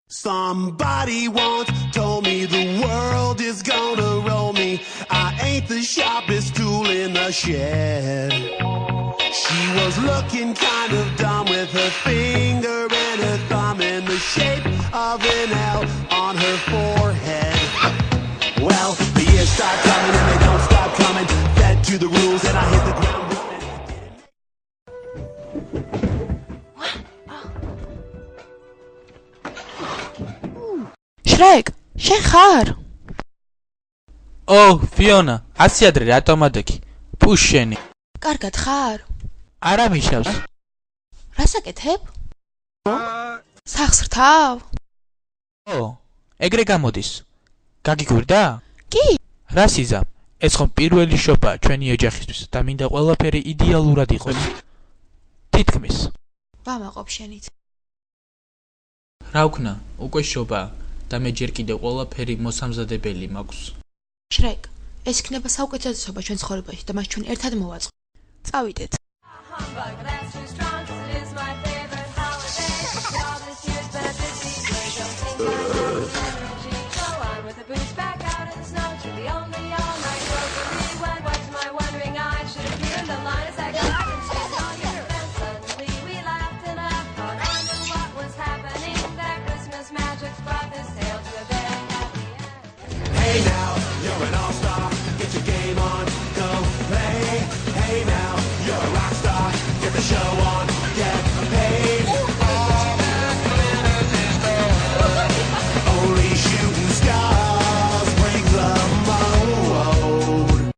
Somebody once told me the world is gonna roll me. I ain't the sharpest tool in the shed. She was looking kind of dumb with her finger and her thumb in the shape of an L on her forehead. Well, the years start coming and they don't stop coming. Fed to the rules and I hit the ground. Shrek, შენ ხარ? Fiona, ასე ადრე რატომ ადექი? Πού შენი? კარგად ხარ? არა მიშავს. რას აკეთებ? სახსრთავ? ეგრე გამოდის. გაგიგვირდა? კი. რა სიზამ? ეს ხომ პირველი შობაა ჩვენი ოჯახისთვის და მინდა ყველაფერი იდეალურად იყოს. თითქმის. ვამაყობ შენით. რა ვქნა, უკვე შობაა და მე ჯერ კიდევ ყველაფერი მოსამზადებელი მაქვს. Shrek, ეს იქნება საუკეთესობა ჩვენ ცხოვრებაში და მას ჩვენ ერთად მოვაწყობთ. წავიდეთ. Hey now, you're an all-star. Get your game on, go play. Hey now, you're a rock star. Get the show on.